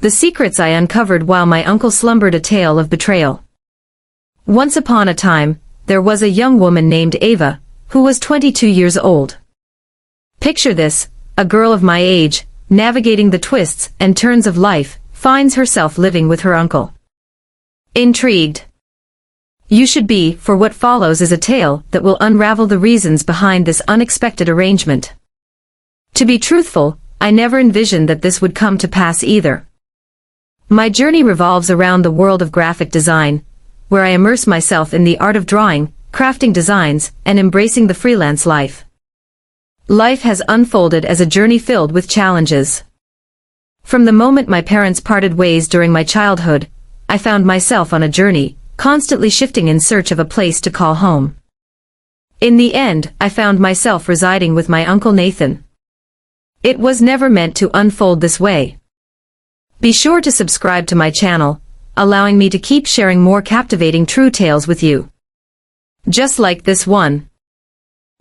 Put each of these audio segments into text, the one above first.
The secrets I uncovered while my uncle slumbered, a tale of betrayal. Once upon a time, there was a young woman named Ava, who was 22 years old. Picture this, a girl of my age, navigating the twists and turns of life, finds herself living with her uncle. Intrigued? You should be, for what follows is a tale that will unravel the reasons behind this unexpected arrangement. To be truthful, I never envisioned that this would come to pass either. My journey revolves around the world of graphic design, where I immerse myself in the art of drawing, crafting designs, and embracing the freelance life. Life has unfolded as a journey filled with challenges. From the moment my parents parted ways during my childhood, I found myself on a journey, constantly shifting in search of a place to call home. In the end, I found myself residing with my Uncle Nathan. It was never meant to unfold this way. Be sure to subscribe to my channel, allowing me to keep sharing more captivating true tales with you. Just like this one.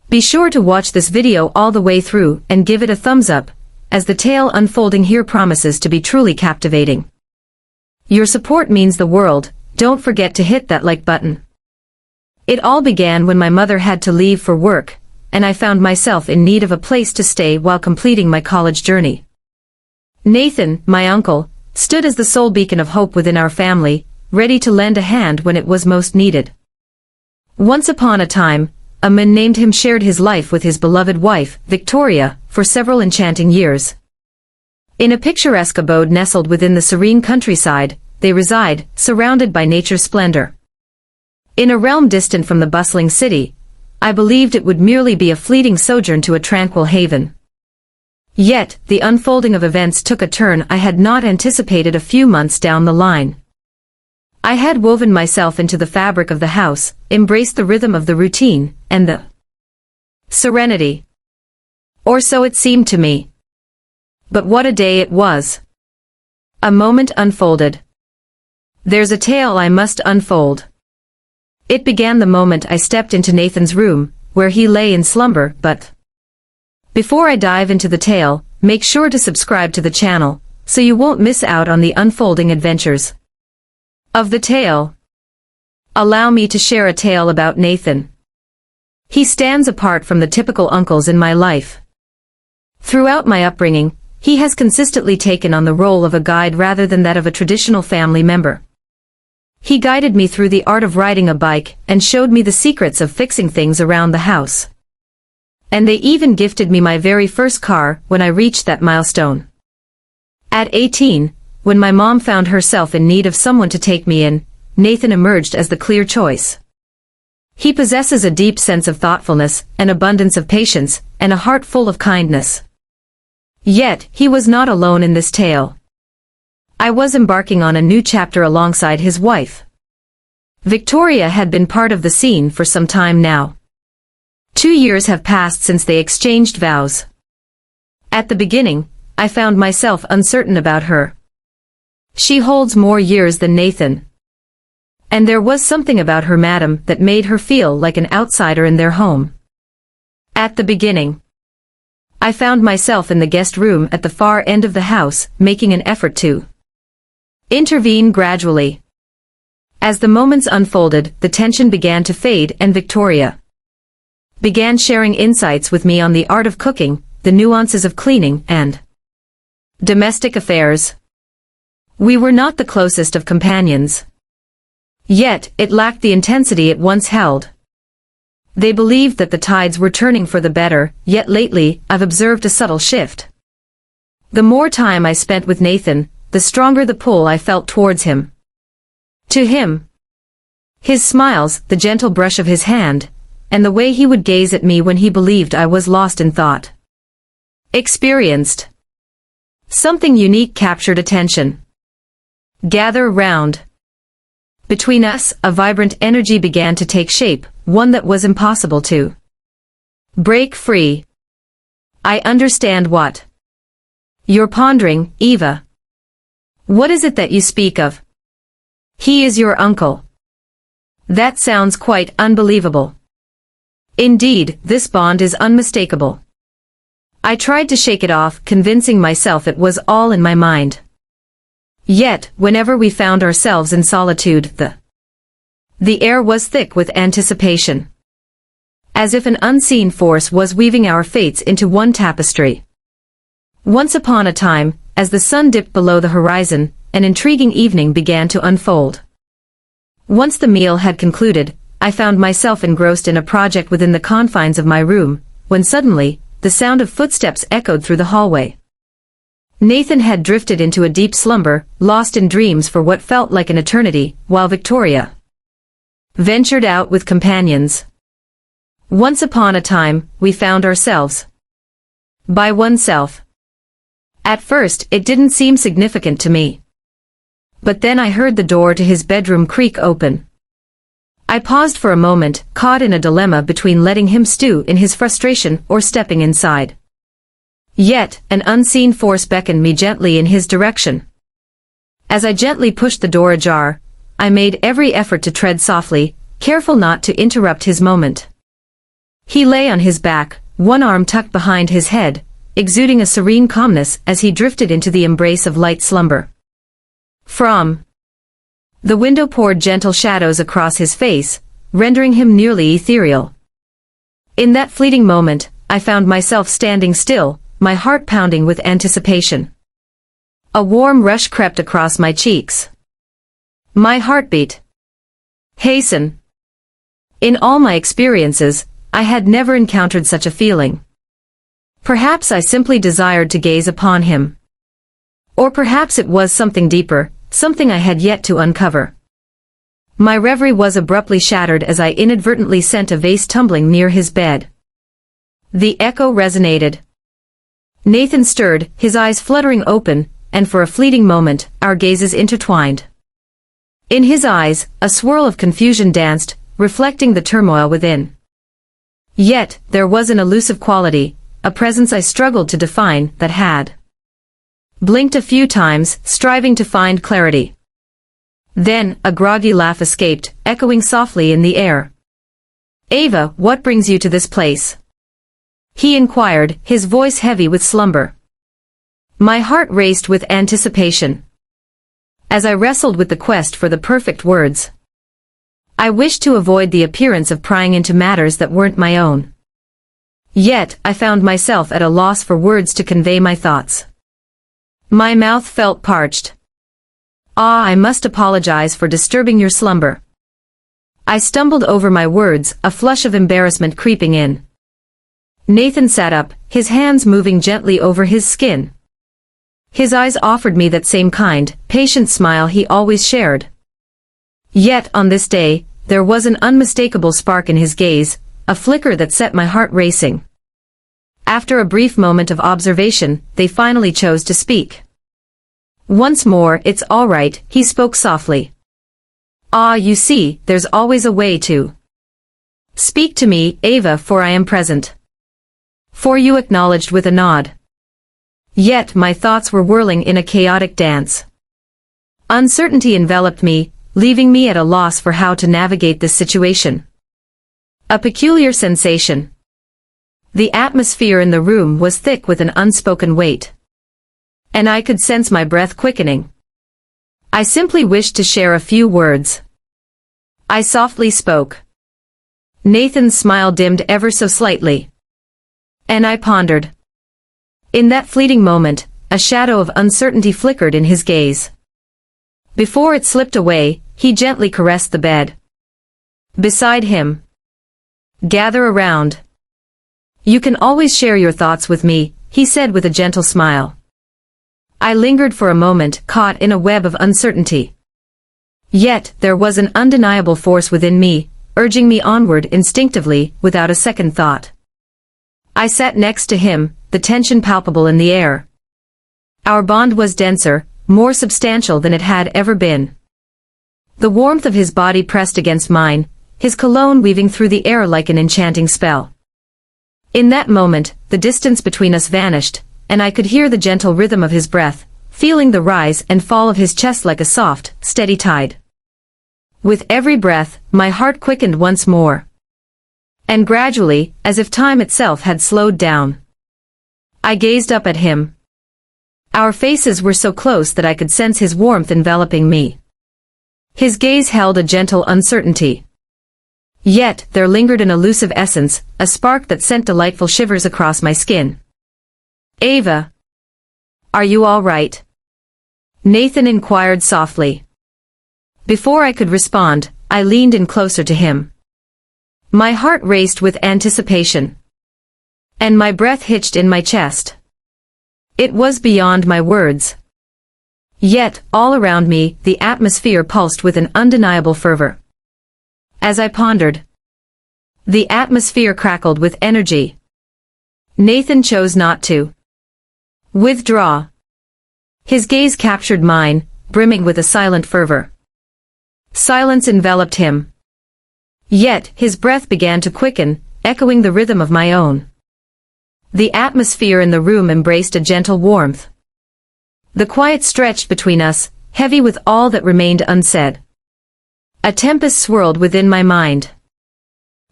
Be sure to watch this video all the way through and give it a thumbs up, as the tale unfolding here promises to be truly captivating. Your support means the world. Don't forget to hit that like button. It all began when my mother had to leave for work, and I found myself in need of a place to stay while completing my college journey. Nathan, my uncle, stood as the sole beacon of hope within our family, ready to lend a hand when it was most needed. Once upon a time, a man named him shared his life with his beloved wife, Victoria, for several enchanting years. In a picturesque abode nestled within the serene countryside, they reside, surrounded by nature's splendor. In a realm distant from the bustling city, I believed it would merely be a fleeting sojourn to a tranquil haven. Yet, the unfolding of events took a turn I had not anticipated a few months down the line. I had woven myself into the fabric of the house, embraced the rhythm of the routine, and the serenity. Or so it seemed to me. But what a day it was. A moment unfolded. There's a tale I must unfold. It began the moment I stepped into Nathan's room, where he lay in slumber, but before I dive into the tale, make sure to subscribe to the channel, so you won't miss out on the unfolding adventures of the tale. Allow me to share a tale about Nathan. He stands apart from the typical uncles in my life. Throughout my upbringing, he has consistently taken on the role of a guide rather than that of a traditional family member. He guided me through the art of riding a bike and showed me the secrets of fixing things around the house. And they even gifted me my very first car when I reached that milestone. At 18, when my mom found herself in need of someone to take me in, Nathan emerged as the clear choice. He possesses a deep sense of thoughtfulness, an abundance of patience, and a heart full of kindness. Yet, he was not alone in this tale. I was embarking on a new chapter alongside his wife. Victoria had been part of the scene for some time now. 2 years have passed since they exchanged vows. At the beginning, I found myself uncertain about her. She holds more years than Nathan. And there was something about her, madam, that made her feel like an outsider in their home. At the beginning, I found myself in the guest room at the far end of the house, making an effort to intervene gradually. As the moments unfolded, the tension began to fade and Victoria began sharing insights with me on the art of cooking, the nuances of cleaning, and domestic affairs. We were not the closest of companions. Yet, it lacked the intensity it once held. They believed that the tides were turning for the better, yet lately, I've observed a subtle shift. The more time I spent with Nathan, the stronger the pull I felt towards him. To him. His smiles, the gentle brush of his hand, and the way he would gaze at me when he believed I was lost in thought. Experienced. Something unique captured attention. Gather round. Between us, a vibrant energy began to take shape, one that was impossible to break free. I understand what you're pondering, Eva. What is it that you speak of? He is your uncle. That sounds quite unbelievable. Indeed, this bond is unmistakable. I tried to shake it off, convincing myself it was all in my mind. Yet, whenever we found ourselves in solitude, the air was thick with anticipation. As if an unseen force was weaving our fates into one tapestry. Once upon a time, as the sun dipped below the horizon, an intriguing evening began to unfold. Once the meal had concluded, I found myself engrossed in a project within the confines of my room, when suddenly, the sound of footsteps echoed through the hallway. Nathan had drifted into a deep slumber, lost in dreams for what felt like an eternity, while Victoria ventured out with companions. Once upon a time, we found ourselves by oneself. At first, it didn't seem significant to me. But then I heard the door to his bedroom creak open. I paused for a moment, caught in a dilemma between letting him stew in his frustration or stepping inside. Yet, an unseen force beckoned me gently in his direction. As I gently pushed the door ajar, I made every effort to tread softly, careful not to interrupt his moment. He lay on his back, one arm tucked behind his head, exuding a serene calmness as he drifted into the embrace of light slumber. From the window poured gentle shadows across his face, rendering him nearly ethereal. In that fleeting moment, I found myself standing still, my heart pounding with anticipation. A warm rush crept across my cheeks. My heartbeat hastened. In all my experiences, I had never encountered such a feeling. Perhaps I simply desired to gaze upon him. Or perhaps it was something deeper, something I had yet to uncover. My reverie was abruptly shattered as I inadvertently sent a vase tumbling near his bed. The echo resonated. Nathan stirred, his eyes fluttering open, and for a fleeting moment, our gazes intertwined. In his eyes, a swirl of confusion danced, reflecting the turmoil within. Yet, there was an elusive quality, a presence I struggled to define, that had blinked a few times, striving to find clarity. Then, a groggy laugh escaped, echoing softly in the air. "Ava, what brings you to this place?" he inquired, his voice heavy with slumber. My heart raced with anticipation. As I wrestled with the quest for the perfect words, I wished to avoid the appearance of prying into matters that weren't my own. Yet, I found myself at a loss for words to convey my thoughts. My mouth felt parched. I must apologize for disturbing your slumber." I stumbled over my words, a flush of embarrassment creeping in. Nathan sat up, his hands moving gently over his skin. His eyes offered me that same kind, patient smile he always shared. Yet, on this day, there was an unmistakable spark in his gaze, a flicker that set my heart racing. After a brief moment of observation, they finally chose to speak. "Once more, it's all right," he spoke softly. You see, there's always a way to speak to me, Ava, for I am present." "For you," acknowledged with a nod. Yet my thoughts were whirling in a chaotic dance. Uncertainty enveloped me, leaving me at a loss for how to navigate this situation. A peculiar sensation. The atmosphere in the room was thick with an unspoken weight. And I could sense my breath quickening. I simply wished to share a few words. I softly spoke. Nathan's smile dimmed ever so slightly. And I pondered. In that fleeting moment, a shadow of uncertainty flickered in his gaze. Before it slipped away, he gently caressed the bed beside him. "Gather around. You can always share your thoughts with me," he said with a gentle smile. I lingered for a moment, caught in a web of uncertainty. Yet, there was an undeniable force within me, urging me onward instinctively, without a second thought. I sat next to him, the tension palpable in the air. Our bond was denser, more substantial than it had ever been. The warmth of his body pressed against mine, his cologne weaving through the air like an enchanting spell. In that moment, the distance between us vanished, and I could hear the gentle rhythm of his breath, feeling the rise and fall of his chest like a soft, steady tide. With every breath, my heart quickened once more. And gradually, as if time itself had slowed down, I gazed up at him. Our faces were so close that I could sense his warmth enveloping me. His gaze held a gentle uncertainty. Yet, there lingered an elusive essence, a spark that sent delightful shivers across my skin. "Ava, are you all right?" Nathan inquired softly. Before I could respond, I leaned in closer to him. My heart raced with anticipation. And my breath hitched in my chest. It was beyond my words. Yet, all around me, the atmosphere pulsed with an undeniable fervor. As I pondered, the atmosphere crackled with energy. Nathan chose not to withdraw. His gaze captured mine, brimming with a silent fervor. Silence enveloped him. Yet, his breath began to quicken, echoing the rhythm of my own. The atmosphere in the room embraced a gentle warmth. The quiet stretched between us, heavy with all that remained unsaid. A tempest swirled within my mind.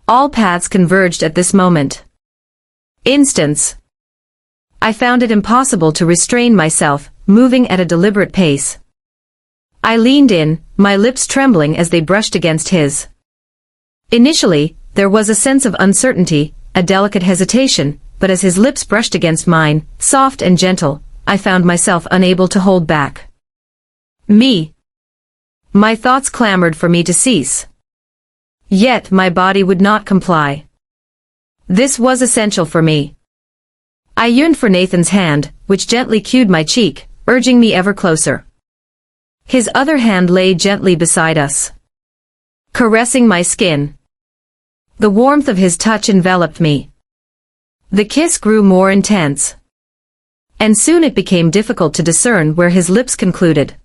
All paths converged at this moment. Instance. I found it impossible to restrain myself, moving at a deliberate pace. I leaned in, my lips trembling as they brushed against his. Initially, there was a sense of uncertainty, a delicate hesitation, but as his lips brushed against mine, soft and gentle, I found myself unable to hold back. My thoughts clamored for me to cease. Yet my body would not comply. This was essential for me. I yearned for Nathan's hand, which gently cued my cheek, urging me ever closer. His other hand lay gently beside us, caressing my skin. The warmth of his touch enveloped me. The kiss grew more intense. And soon it became difficult to discern where his lips concluded.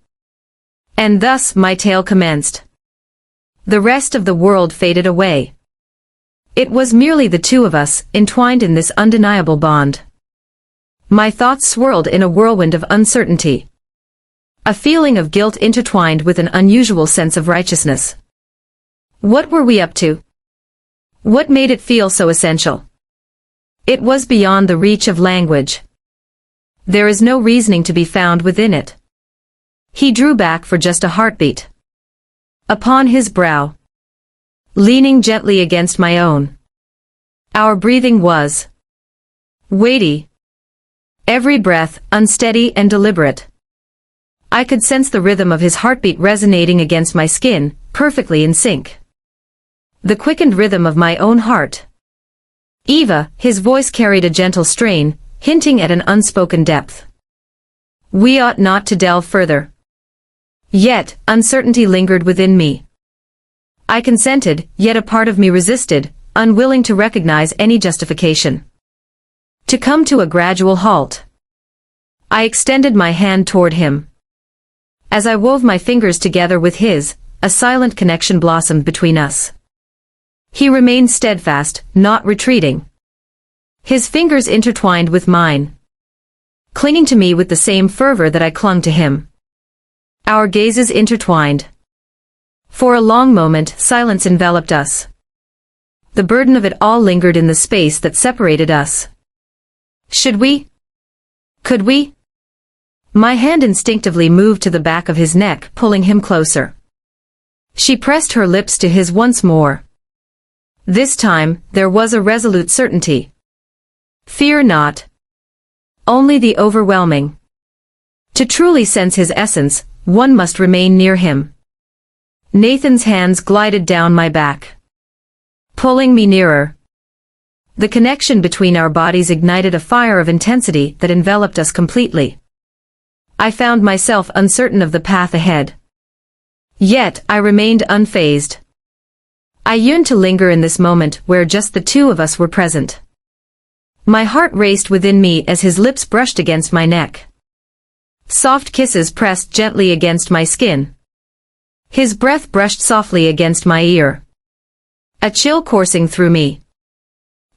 And thus my tale commenced. The rest of the world faded away. It was merely the two of us, entwined in this undeniable bond. My thoughts swirled in a whirlwind of uncertainty. A feeling of guilt intertwined with an unusual sense of righteousness. What were we up to? What made it feel so essential? It was beyond the reach of language. There is no reasoning to be found within it. He drew back for just a heartbeat. Upon his brow, leaning gently against my own. Our breathing was weighty. Every breath, unsteady and deliberate. I could sense the rhythm of his heartbeat resonating against my skin, perfectly in sync. The quickened rhythm of my own heart. "Eva," his voice carried a gentle strain, hinting at an unspoken depth. We ought not to delve further. Yet, uncertainty lingered within me. I consented, yet a part of me resisted, unwilling to recognize any justification. To come to a gradual halt. I extended my hand toward him. As I wove my fingers together with his, a silent connection blossomed between us. He remained steadfast, not retreating. His fingers intertwined with mine, clinging to me with the same fervor that I clung to him. Our gazes intertwined. For a long moment, silence enveloped us. The burden of it all lingered in the space that separated us. Should we? Could we? My hand instinctively moved to the back of his neck, pulling him closer. She pressed her lips to his once more. This time, there was a resolute certainty. Fear not. Only the overwhelming. To truly sense his essence, one must remain near him. Nathan's hands glided down my back, pulling me nearer. The connection between our bodies ignited a fire of intensity that enveloped us completely. I found myself uncertain of the path ahead. Yet, I remained unfazed. I yearned to linger in this moment where just the two of us were present. My heart raced within me as his lips brushed against my neck. Soft kisses pressed gently against my skin. His breath brushed softly against my ear. A chill coursing through me.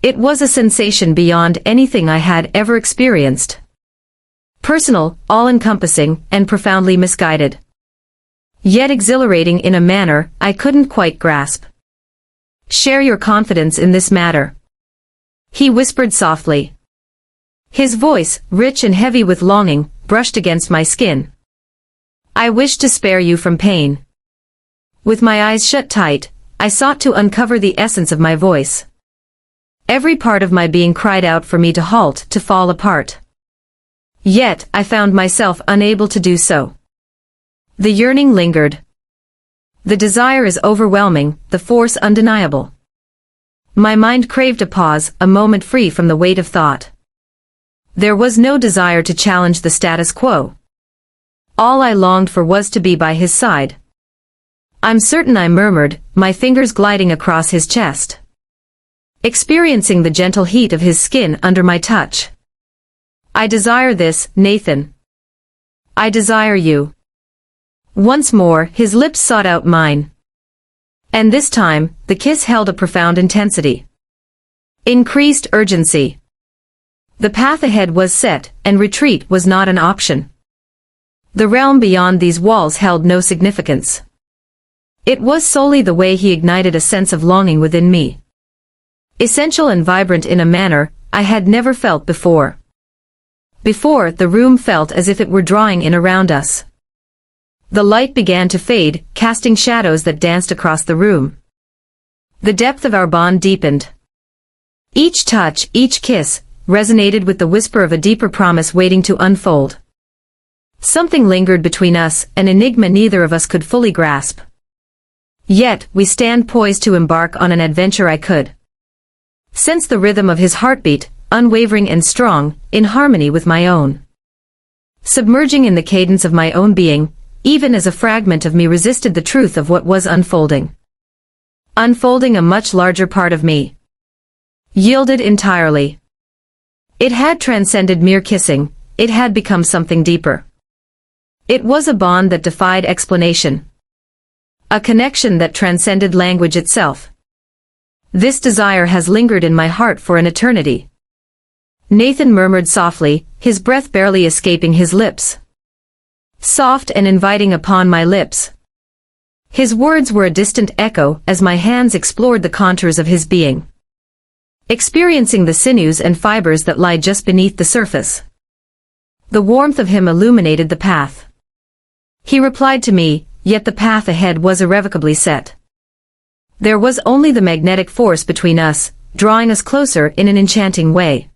It was a sensation beyond anything I had ever experienced. Personal, all-encompassing, and profoundly misguided. Yet exhilarating in a manner I couldn't quite grasp. Share your confidence in this matter. He whispered softly. His voice, rich and heavy with longing, brushed against my skin. I wished to spare you from pain. With my eyes shut tight, I sought to uncover the essence of my voice. Every part of my being cried out for me to halt, to fall apart. Yet, I found myself unable to do so. The yearning lingered. The desire is overwhelming, the force undeniable. My mind craved a pause, a moment free from the weight of thought. There was no desire to challenge the status quo. All I longed for was to be by his side. I'm certain I murmured, my fingers gliding across his chest. Experiencing the gentle heat of his skin under my touch. I desire this, Nathan. I desire you. Once more, his lips sought out mine. And this time, the kiss held a profound intensity. Increased urgency. The path ahead was set, and retreat was not an option. The realm beyond these walls held no significance. It was solely the way he ignited a sense of longing within me. Essential and vibrant in a manner I had never felt before. Before, the room felt as if it were drawing in around us. The light began to fade, casting shadows that danced across the room. The depth of our bond deepened. Each touch, each kiss, resonated with the whisper of a deeper promise waiting to unfold. Something lingered between us, an enigma neither of us could fully grasp. Yet, we stand poised to embark on an adventure I could sense the rhythm of his heartbeat, unwavering and strong, in harmony with my own. Submerging in the cadence of my own being, even as a fragment of me resisted the truth of what was unfolding. Unfolding a much larger part of me. Yielded entirely. It had transcended mere kissing, it had become something deeper. It was a bond that defied explanation. A connection that transcended language itself. This desire has lingered in my heart for an eternity. Nathan murmured softly, his breath barely escaping his lips. Soft and inviting upon my lips. His words were a distant echo as my hands explored the contours of his being. Experiencing the sinews and fibers that lie just beneath the surface. The warmth of him illuminated the path. He replied to me, yet the path ahead was irrevocably set. There was only the magnetic force between us, drawing us closer in an enchanting way.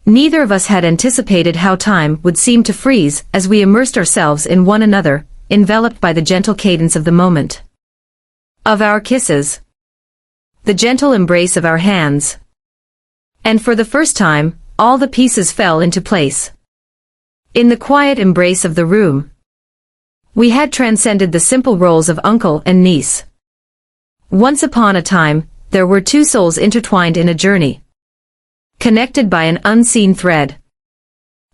Neither of us had anticipated how time would seem to freeze as we immersed ourselves in one another, enveloped by the gentle cadence of the moment. Of our kisses. The gentle embrace of our hands. And for the first time, all the pieces fell into place. In the quiet embrace of the room. We had transcended the simple roles of uncle and niece. Once upon a time, there were two souls intertwined in a journey. Connected by an unseen thread.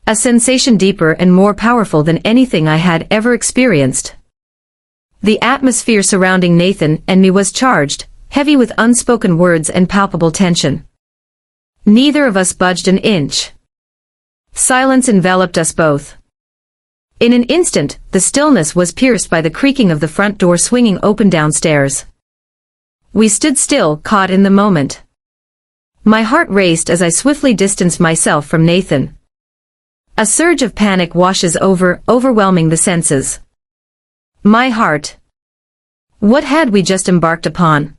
A sensation deeper and more powerful than anything I had ever experienced. The atmosphere surrounding Nathan and me was charged, heavy with unspoken words and palpable tension. Neither of us budged an inch. Silence enveloped us both. In an instant, the stillness was pierced by the creaking of the front door swinging open downstairs. We stood still, caught in the moment. My heart raced as I swiftly distanced myself from Nathan. A surge of panic washes over, overwhelming the senses. My heart. What had we just embarked upon?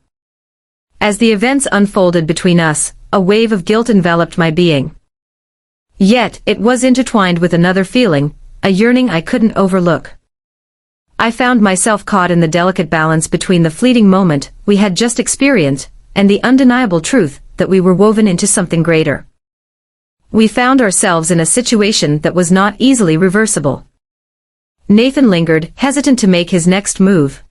As the events unfolded between us, a wave of guilt enveloped my being. Yet, it was intertwined with another feeling, a yearning I couldn't overlook. I found myself caught in the delicate balance between the fleeting moment we had just experienced and the undeniable truth that we were woven into something greater. We found ourselves in a situation that was not easily reversible. Nathan lingered, hesitant to make his next move.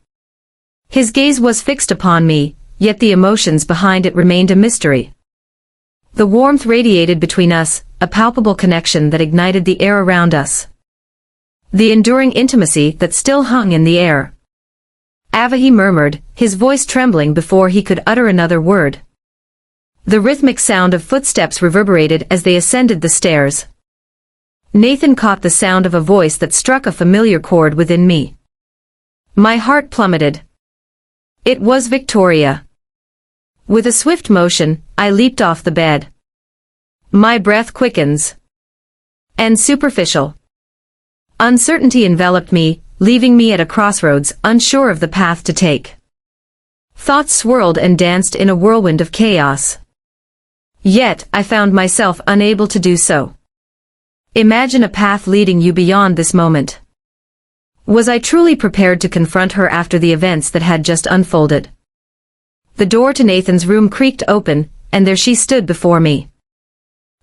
His gaze was fixed upon me, yet the emotions behind it remained a mystery. The warmth radiated between us, a palpable connection that ignited the air around us. The enduring intimacy that still hung in the air. Ava, he murmured, his voice trembling before he could utter another word. The rhythmic sound of footsteps reverberated as they ascended the stairs. Nathan caught the sound of a voice that struck a familiar chord within me. My heart plummeted. It was Victoria. With a swift motion, I leaped off the bed. My breath quickens. And superficial. Uncertainty enveloped me, leaving me at a crossroads, unsure of the path to take. Thoughts swirled and danced in a whirlwind of chaos. Yet, I found myself unable to do so. Imagine a path leading you beyond this moment. Was I truly prepared to confront her after the events that had just unfolded? The door to Nathan's room creaked open, and there she stood before me.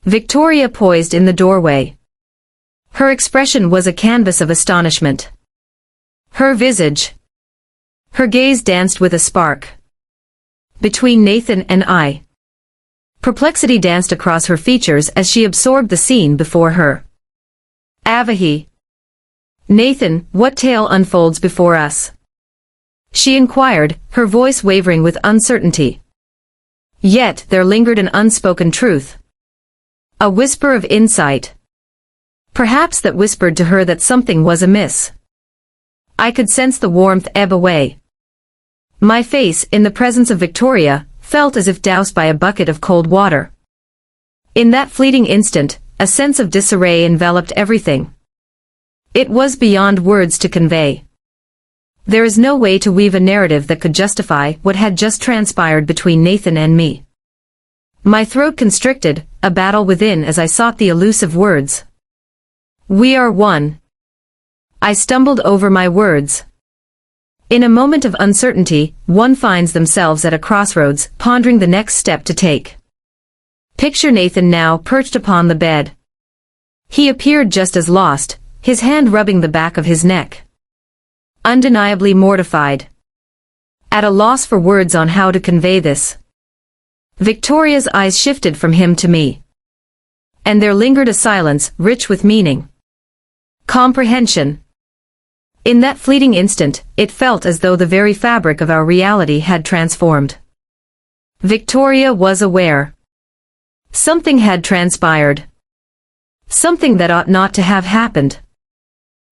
Victoria poised in the doorway. Her expression was a canvas of astonishment. Her gaze danced with a spark. Between Nathan and I. Perplexity danced across her features as she absorbed the scene before her. Avahi. Nathan, what tale unfolds before us? She inquired, her voice wavering with uncertainty. Yet there lingered an unspoken truth. A whisper of insight. Perhaps that whispered to her that something was amiss. I could sense the warmth ebb away. My face, in the presence of Victoria, felt as if doused by a bucket of cold water. In that fleeting instant, a sense of disarray enveloped everything. It was beyond words to convey. There is no way to weave a narrative that could justify what had just transpired between Nathan and me. My throat constricted, a battle within as I sought the elusive words. We are one. I stumbled over my words. In a moment of uncertainty, one finds themselves at a crossroads, pondering the next step to take. Picture Nathan now perched upon the bed. He appeared just as lost, his hand rubbing the back of his neck. Undeniably mortified. At a loss for words on how to convey this. Victoria's eyes shifted from him to me. And there lingered a silence, rich with meaning. Comprehension. In that fleeting instant, it felt as though the very fabric of our reality had transformed. Victoria was aware. Something had transpired. Something that ought not to have happened.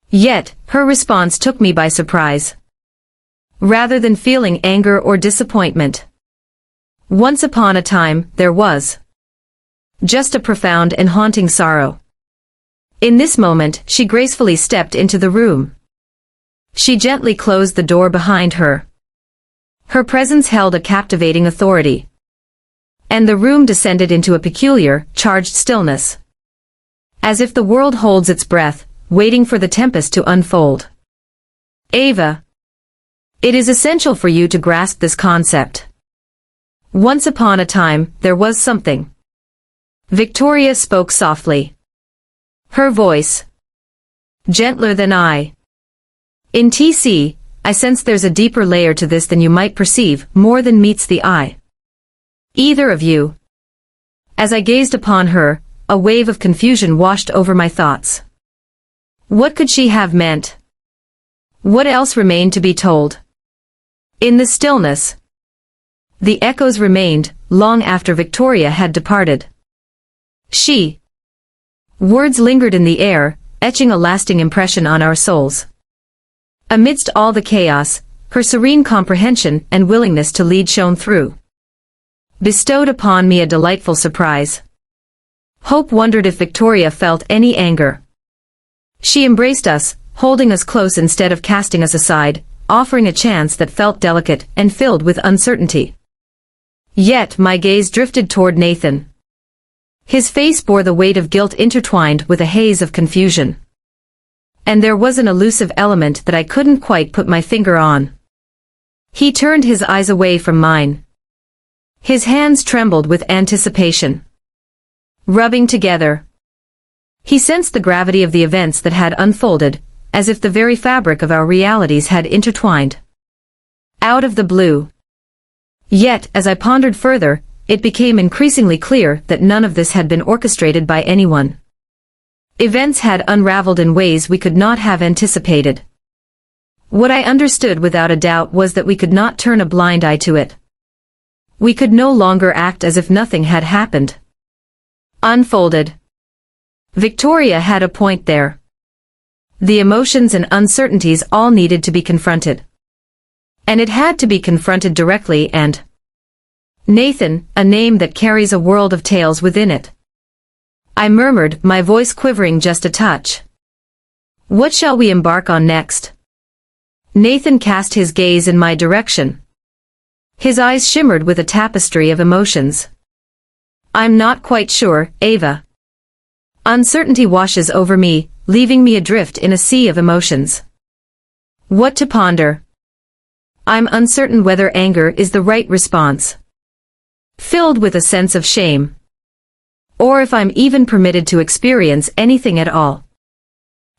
Yet, her response took me by surprise. Rather than feeling anger or disappointment. Once upon a time, there was just a profound and haunting sorrow. In this moment, she gracefully stepped into the room. She gently closed the door behind her. Her presence held a captivating authority. And the room descended into a peculiar, charged stillness. As if the world holds its breath, waiting for the tempest to unfold. Ava. It is essential for you to grasp this concept. Once upon a time, there was something. Victoria spoke softly. Her voice. Gentler than I. In TC, I sense there's a deeper layer to this than you might perceive, more than meets the eye. Either of you. As I gazed upon her, a wave of confusion washed over my thoughts. What could she have meant? What else remained to be told? In the stillness, the echoes remained, long after Victoria had departed. Words lingered in the air, etching a lasting impression on our souls. Amidst all the chaos, her serene comprehension and willingness to lead shone through. Bestowed upon me a delightful surprise. Hope wondered if Victoria felt any anger. She embraced us, holding us close instead of casting us aside, offering a chance that felt delicate and filled with uncertainty. Yet my gaze drifted toward Nathan. His face bore the weight of guilt intertwined with a haze of confusion. And there was an elusive element that I couldn't quite put my finger on. He turned his eyes away from mine. His hands trembled with anticipation. Rubbing together. He sensed the gravity of the events that had unfolded, as if the very fabric of our realities had intertwined. Out of the blue. Yet, as I pondered further, it became increasingly clear that none of this had been orchestrated by anyone. Events had unraveled in ways we could not have anticipated. What I understood without a doubt was that we could not turn a blind eye to it. We could no longer act as if nothing had happened. Unfolded. Victoria had a point there. The emotions and uncertainties all needed to be confronted. And it had to be confronted directly and Nathan, a name that carries a world of tales within it. I murmured, my voice quivering just a touch. What shall we embark on next? Nathan cast his gaze in my direction. His eyes shimmered with a tapestry of emotions. I'm not quite sure, Ava. Uncertainty washes over me, leaving me adrift in a sea of emotions. What to ponder? I'm uncertain whether anger is the right response, filled with a sense of shame, or if I'm even permitted to experience anything at all.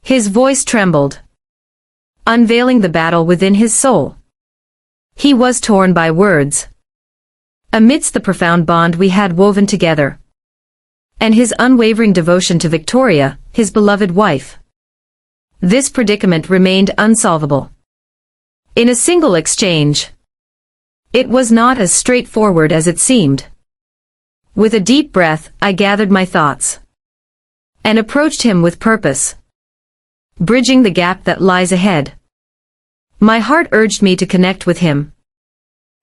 His voice trembled, unveiling the battle within his soul. He was torn by words, amidst the profound bond we had woven together, and his unwavering devotion to Victoria, his beloved wife. This predicament remained unsolvable. In a single exchange, it was not as straightforward as it seemed. With a deep breath, I gathered my thoughts and approached him with purpose, bridging the gap that lies ahead. My heart urged me to connect with him,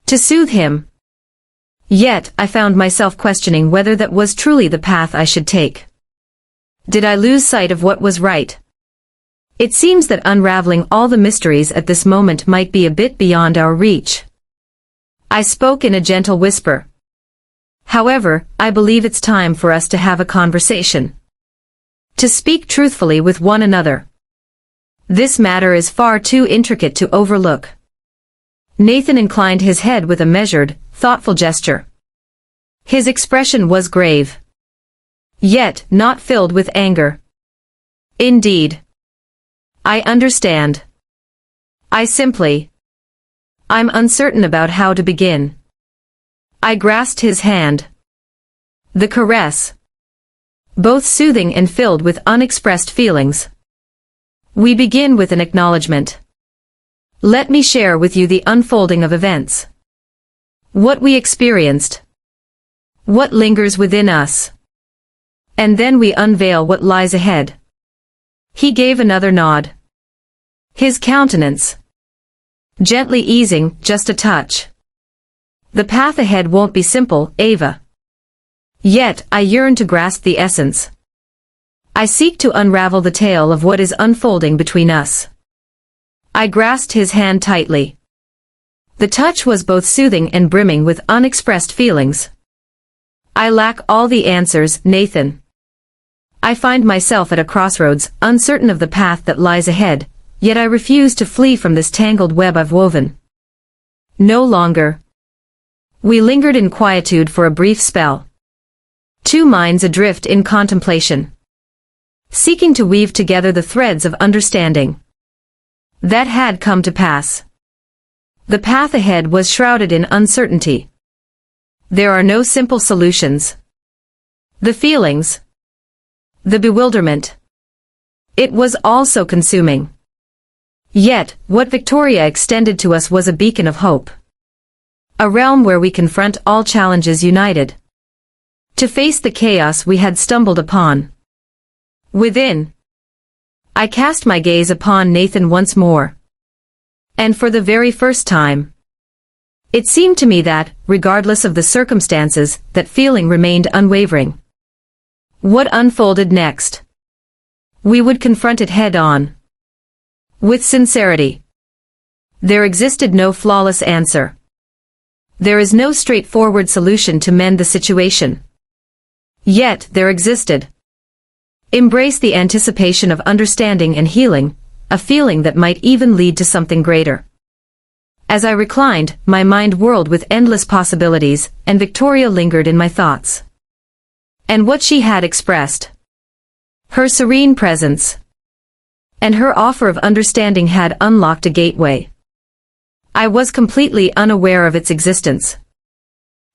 to soothe him. Yet, I found myself questioning whether that was truly the path I should take. Did I lose sight of what was right? It seems that unraveling all the mysteries at this moment might be a bit beyond our reach. I spoke in a gentle whisper. However, I believe it's time for us to have a conversation, to speak truthfully with one another. This matter is far too intricate to overlook. Nathan inclined his head with a measured, thoughtful gesture. His expression was grave, yet not filled with anger. Indeed. I understand. I'm uncertain about how to begin. I grasped his hand. The caress, both soothing and filled with unexpressed feelings. We begin with an acknowledgement. Let me share with you the unfolding of events. What we experienced. What lingers within us. And then we unveil what lies ahead. He gave another nod. His countenance gently easing, just a touch. The path ahead won't be simple, Ava. Yet, I yearn to grasp the essence. I seek to unravel the tale of what is unfolding between us. I grasped his hand tightly. The touch was both soothing and brimming with unexpressed feelings. I lack all the answers, Nathan. I find myself at a crossroads, uncertain of the path that lies ahead, yet I refuse to flee from this tangled web I've woven. No longer. We lingered in quietude for a brief spell. Two minds adrift in contemplation, seeking to weave together the threads of understanding that had come to pass. The path ahead was shrouded in uncertainty. There are no simple solutions. The feelings, the bewilderment. It was all so consuming. Yet, what Victoria extended to us was a beacon of hope. A realm where we confront all challenges united, to face the chaos we had stumbled upon. Within, I cast my gaze upon Nathan once more. And for the very first time, it seemed to me that, regardless of the circumstances, that feeling remained unwavering. What unfolded next? We would confront it head-on, with sincerity. There existed no flawless answer. There is no straightforward solution to mend the situation. Yet, there existed. Embrace the anticipation of understanding and healing, a feeling that might even lead to something greater. As I reclined, my mind whirled with endless possibilities, and Victoria lingered in my thoughts. And what she had expressed, her serene presence, and her offer of understanding had unlocked a gateway. I was completely unaware of its existence.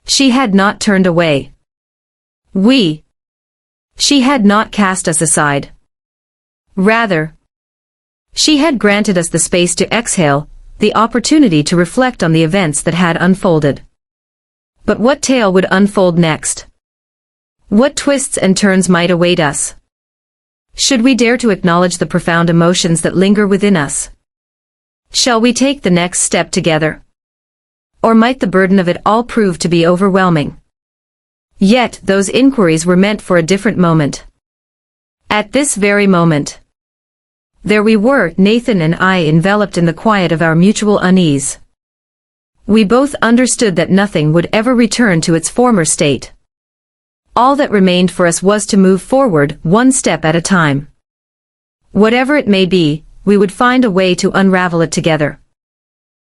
She had not turned away. She had not cast us aside. Rather, she had granted us the space to exhale, the opportunity to reflect on the events that had unfolded. But what tale would unfold next? What twists and turns might await us? Should we dare to acknowledge the profound emotions that linger within us? Shall we take the next step together? Or might the burden of it all prove to be overwhelming? Yet, those inquiries were meant for a different moment. At this very moment, There we were, Nathan and I, enveloped in the quiet of our mutual unease. We both understood that nothing would ever return to its former state. All that remained for us was to move forward, one step at a time. Whatever it may be, we would find a way to unravel it together.